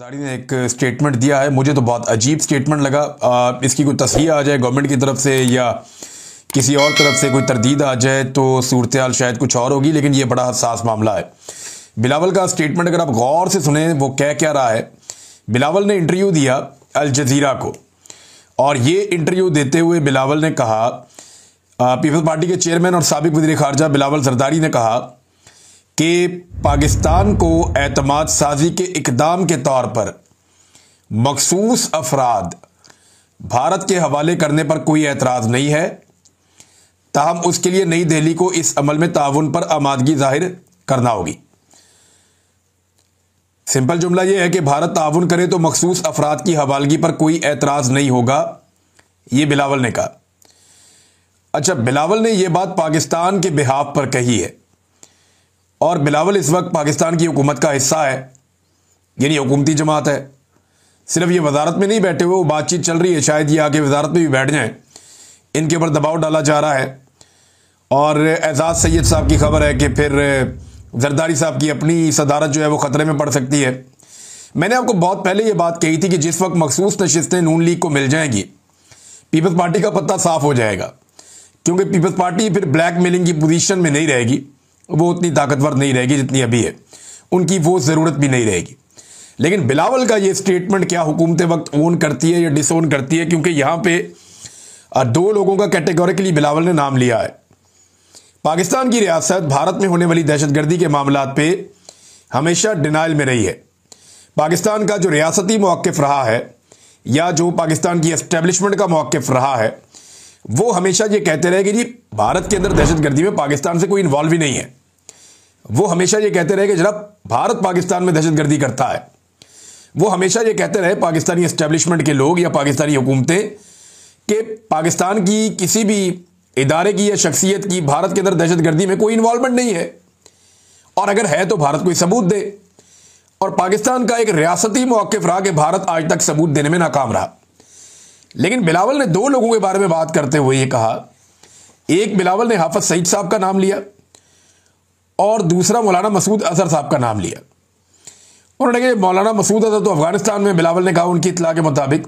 जरदारी ने एक स्टेटमेंट दिया है, मुझे तो बहुत अजीब स्टेटमेंट लगा। इसकी कोई तस्हीह आ जाए गवर्नमेंट की तरफ से या किसी और तरफ से कोई तरदीद आ जाए तो सूरत हाल शायद कुछ और होगी, लेकिन ये बड़ा हसास मामला है। बिलावल का स्टेटमेंट अगर आप गौर से सुने वो कह क्या रहा है। बिलावल ने इंटरव्यू दिया अल जजीरा को, और ये इंटरव्यू देते हुए बिलावल ने कहा, पीपल्स पार्टी के चेयरमैन और साबिक वज़ीर ख़ारजा बिलावल जरदारी ने कहा कि पाकिस्तान को एतमाद साजी के इकदाम के तौर पर मखसूस अफराद भारत के हवाले करने पर कोई एतराज़ नहीं है, ताहम उसके लिए नई दिल्ली को इस अमल में ताउन पर आमादगी जाहिर करना होगी। सिंपल जुमला यह है कि भारत ताउन करे तो मखसूस अफराद की हवालगी पर कोई एतराज़ नहीं होगा, यह बिलावल ने कहा। अच्छा, बिलावल ने यह बात पाकिस्तान के बिहाफ पर कही है, और बिलावल इस वक्त पाकिस्तान की हुकूमत का हिस्सा है, यानी हुकूमती जमात है। सिर्फ ये वजारत में नहीं बैठे हुए, वो बातचीत चल रही है, शायद ये आगे वजारत में भी बैठ जाएं। इनके ऊपर दबाव डाला जा रहा है। और एजाज सैयद साहब की खबर है कि फिर जरदारी साहब की अपनी सदारत जो है वो ख़तरे में पड़ सकती है। मैंने आपको बहुत पहले ये बात कही थी कि जिस वक्त मखसूस नशिस्तें नून लीग को मिल जाएंगी, पीपल्स पार्टी का पत्ता साफ हो जाएगा, क्योंकि पीपल्स पार्टी फिर ब्लैक मेलिंग की पोजीशन में नहीं रहेगी, वो उतनी ताकतवर नहीं रहेगी जितनी अभी है, उनकी वो ज़रूरत भी नहीं रहेगी। लेकिन बिलावल का ये स्टेटमेंट क्या हुकूमत वक्त ओन करती है या डिसोन करती है, क्योंकि यहाँ पे दो लोगों का कैटेगोरिकली बिलावल ने नाम लिया है। पाकिस्तान की रियासत भारत में होने वाली दहशतगर्दी के मामलात पे हमेशा डिनाइल में रही है। पाकिस्तान का जो रियासती मौक़िफ़ रहा है या जो पाकिस्तान की एस्टेब्लिशमेंट का मौक़िफ़ रहा है, वो हमेशा ये कहते रहे कि जी भारत के अंदर दहशतगर्दी में पाकिस्तान से कोई इन्वॉल्व ही नहीं है। वो हमेशा ये कहते रहे कि जनाब भारत पाकिस्तान में दहशतगर्दी करता है। वो हमेशा ये कहते रहे पाकिस्तानी एस्टेब्लिशमेंट के लोग या पाकिस्तानी हुकूमतें कि पाकिस्तान की किसी भी इदारे की या शख्सियत की भारत के अंदर दहशतगर्दी में कोई इन्वॉल्वमेंट नहीं है, और अगर है तो भारत कोई सबूत दे। और पाकिस्तान का एक रियासती मौक़िफ़ रहा कि भारत आज तक सबूत देने में नाकाम रहा। लेकिन बिलावल ने दो लोगों के बारे में बात करते हुए ये कहा, एक बिलावल ने हाफिज सईद साहब का नाम लिया और दूसरा मौलाना मसूद अजहर साहब का नाम लिया। उन्होंने कहा मौलाना मसूद अजहर तो अफगानिस्तान में, बिलावल ने कहा उनकी इत्तला के मुताबिक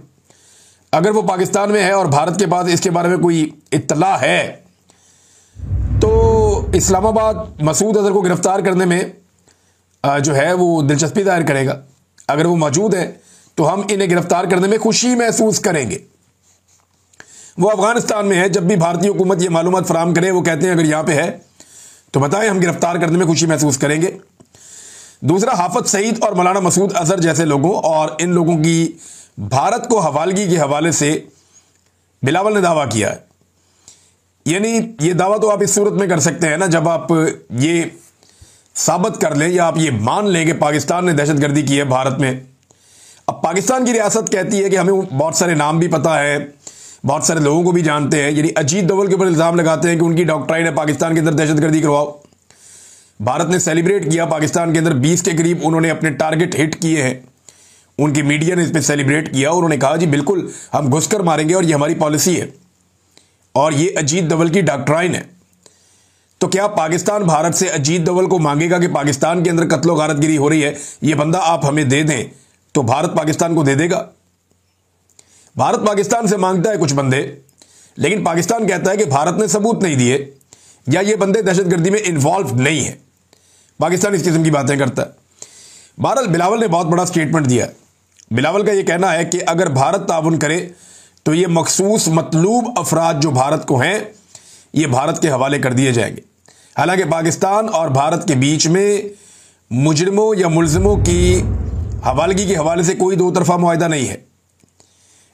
अगर वो पाकिस्तान में है और भारत के पास इसके बारे में कोई इत्तला है तो इस्लामाबाद मसूद अजहर को गिरफ्तार करने में जो है वो दिलचस्पी जाहिर करेगा। अगर वो मौजूद है तो हम इन्हें गिरफ्तार करने में खुशी महसूस करेंगे। वो अफगानिस्तान में है, जब भी भारतीय हुकूमत ये मालूमात फराम करे वो कहते हैं अगर यहाँ पे है तो बताएं, हम गिरफ्तार करने में खुशी महसूस करेंगे। दूसरा, हाफिज सईद और मौलाना मसूद अजहर जैसे लोगों और इन लोगों की भारत को हवालगी के हवाले से बिलावल ने दावा किया है। यानी ये दावा तो आप इस सूरत में कर सकते हैं ना, जब आप ये साबित कर लें या आप ये मान लें कि पाकिस्तान ने दहशतगर्दी की है भारत में। अब पाकिस्तान की रियासत कहती है कि हमें बहुत सारे नाम भी पता है, बहुत सारे लोगों को भी जानते हैं, यानी अजीत दोवल के ऊपर इल्ज़ाम लगाते हैं कि उनकी डॉक्ट्राइन है पाकिस्तान के अंदर दहशतगर्दी करवाओ। भारत ने सेलिब्रेट किया, पाकिस्तान के अंदर 20 के करीब उन्होंने अपने टारगेट हिट किए हैं, उनकी मीडिया ने इस पर सेलिब्रेट किया। उन्होंने कहा जी बिल्कुल हम घुसकर मारेंगे और ये हमारी पॉलिसी है और ये अजीत दोवल की डॉक्ट्राइन है। तो क्या पाकिस्तान भारत से अजीत दोवल को मांगेगा कि पाकिस्तान के अंदर कत्लो गारतगिरी हो रही है, ये बंदा आप हमें दे दें, तो भारत पाकिस्तान को दे देगा? भारत पाकिस्तान से मांगता है कुछ बंदे, लेकिन पाकिस्तान कहता है कि भारत ने सबूत नहीं दिए या ये बंदे दहशतगर्दी में इन्वॉल्व नहीं है। पाकिस्तान इस किस्म की बातें करता है। बहरहाल बिलावल ने बहुत बड़ा स्टेटमेंट दिया। बिलावल का यह कहना है कि अगर भारत ताउन करे तो ये मखसूस मतलूब अफराद जो भारत को हैं ये भारत के हवाले कर दिए जाएंगे। हालांकि पाकिस्तान और भारत के बीच में मुजरिमों या मुलजिमों की हवालगी के हवाले से कोई दो तरफा मुआहदा नहीं है।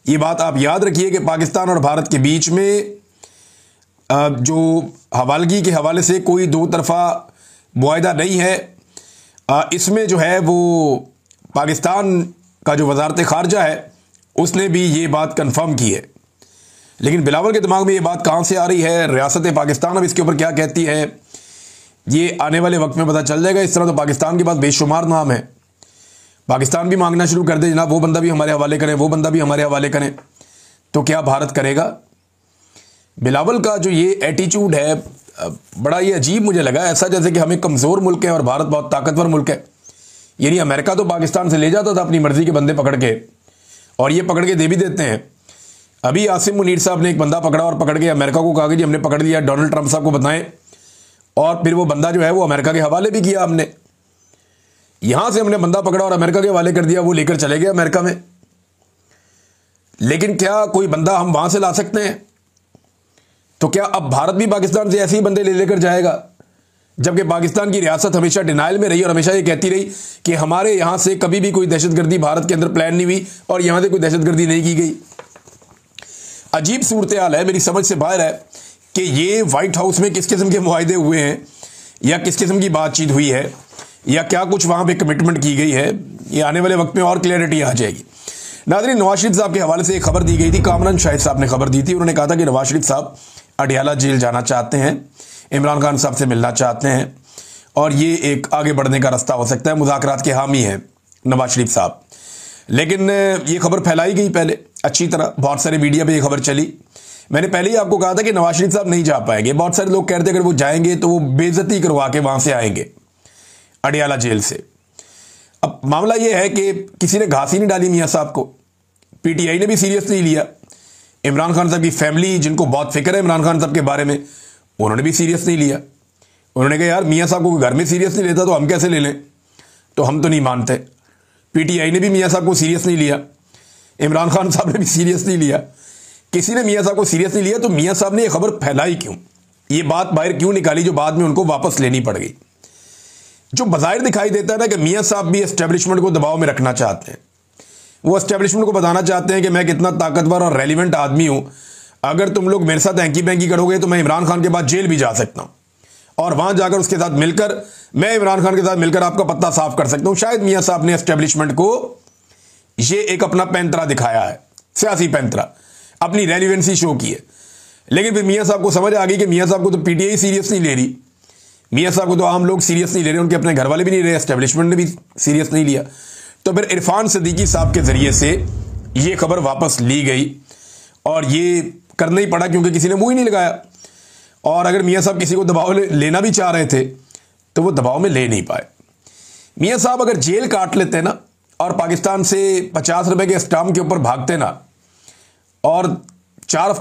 ये बात आप याद रखिए कि पाकिस्तान और भारत के बीच में जो हवालगी के हवाले से कोई दो तरफा मुआहदा नहीं है। इसमें जो है वो पाकिस्तान का जो वजारत ख़ारजा है उसने भी ये बात कन्फर्म की है। लेकिन बिलावल के दिमाग में ये बात कहाँ से आ रही है, रियासत पाकिस्तान अब इसके ऊपर क्या कहती है, ये आने वाले वक्त में पता चल जाएगा। इस तरह तो पाकिस्तान के पास बेशुमार नाम है, पाकिस्तान भी मांगना शुरू कर दे जनाब वो बंदा भी हमारे हवाले करें, वो बंदा भी हमारे हवाले करें, तो क्या भारत करेगा? बिलावल का जो ये एटीट्यूड है बड़ा ये अजीब मुझे लगा, ऐसा जैसे कि हम एक कमज़ोर मुल्क है और भारत बहुत ताकतवर मुल्क है। यानी अमेरिका तो पाकिस्तान से ले जाता था अपनी मर्जी के बंदे पकड़ के, और ये पकड़ के दे भी देते हैं। अभी आसिम मुनीर साहब ने एक बंदा पकड़ा और पकड़ के अमेरिका को कहा कि जी हमने पकड़ लिया, डोनाल्ड ट्रंप साहब को बताएं, और फिर वो बंदा जो है वो अमेरिका के हवाले भी किया हमने। यहां से हमने बंदा पकड़ा और अमेरिका के हवाले कर दिया, वो लेकर चले गए अमेरिका में। लेकिन क्या कोई बंदा हम वहां से ला सकते हैं? तो क्या अब भारत भी पाकिस्तान से ऐसे ही बंदे ले लेकर जाएगा? जबकि पाकिस्तान की रियासत हमेशा डिनाइल में रही और हमेशा ये कहती रही कि हमारे यहां से कभी भी कोई दहशतगर्दी भारत के अंदर प्लान नहीं हुई और यहां से कोई दहशतगर्दी नहीं की गई। अजीब सूरत हाल है, मेरी समझ से बाहर है कि ये व्हाइट हाउस में किस किस्म के मुआहदे हुए हैं या किस किस्म की बातचीत हुई है या क्या कुछ वहां पे कमिटमेंट की गई है। ये आने वाले वक्त में और क्लियरिटी आ जाएगी। नाज़रीन, नवाज शरीफ साहब के हवाले से एक खबर दी गई थी, कामरान शाहिद साहब ने खबर दी थी। उन्होंने कहा था कि नवाज शरीफ साहब अडियाला जेल जाना चाहते हैं, इमरान खान साहब से मिलना चाहते हैं और ये एक आगे बढ़ने का रास्ता हो सकता है। मुज़ाकरात के हामी हैं नवाज शरीफ साहब। लेकिन ये खबर फैलाई गई पहले अच्छी तरह, बहुत सारे मीडिया पे ये खबर चली। मैंने पहले ही आपको कहा था कि नवाज शरीफ साहब नहीं जा पाएंगे। बहुत सारे लोग कहते अगर वो जाएंगे तो वो बेइज्जती करवा के वहां से आएंगे अडियाला जेल से। अब मामला ये है कि किसी ने घास ही नहीं डाली मियां साहब को, पीटीआई ने भी सीरियस नहीं लिया, इमरान खान साहब की फैमिली जिनको बहुत फिक्र है इमरान खान साहब के बारे में, उन्होंने भी सीरियस नहीं लिया। उन्होंने कहा यार मियां साहब को घर में सीरियस नहीं लेता तो हम कैसे ले लें, तो हम तो नहीं मानते। पीटीआई ने भी मियां साहब को सीरियस नहीं लिया, इमरान खान साहब ने भी सीरियस नहीं लिया, किसी ने मियां साहब को सीरियस नहीं लिया। तो मियां साहब ने यह खबर फैलाई क्यों, ये बात बाहर क्यों निकाली जो बाद में उनको वापस लेनी पड़ गई? जो बज़ाहिर दिखाई देता है ना कि मियां साहब भी एस्टेब्लिशमेंट को दबाव में रखना चाहते हैं। वो एस्टेब्लिशमेंट को बताना चाहते हैं कि मैं कितना ताकतवर और रेलिवेंट आदमी हूं, अगर तुम लोग मेरे साथ हैंकी बैंकी करोगे तो मैं इमरान खान के बाद जेल भी जा सकता हूं और वहां जाकर उसके साथ मिलकर मैं इमरान खान के साथ मिलकर आपका पत्ता साफ कर सकता हूं। शायद मियां साहब ने एस्टेब्लिशमेंट को ये एक अपना पैंतरा दिखाया है, सियासी पैंतरा, अपनी रेलिवेंसी शो की है। लेकिन फिर मियां साहब को समझ आ गई कि मियां साहब को तो पीटीआई सीरियस नहीं ले रही, मियां साहब को तो आम लोग सीरियस नहीं ले रहे, उनके अपने घर वाले भी नहीं रहे, एस्टेब्लिशमेंट ने भी सीरियस नहीं लिया। तो फिर इरफान सिद्दीकी साहब के जरिए से ये खबर वापस ली गई और ये करना ही पड़ा क्योंकि किसी ने मुंह ही नहीं लगाया। और अगर मियां साहब किसी को दबाव लेना भी चाह रहे थे तो वो दबाव में ले नहीं पाए। मियां साहब अगर जेल काट लेते ना और पाकिस्तान से 50 रुपए के स्टाम्प के ऊपर भागते ना और 4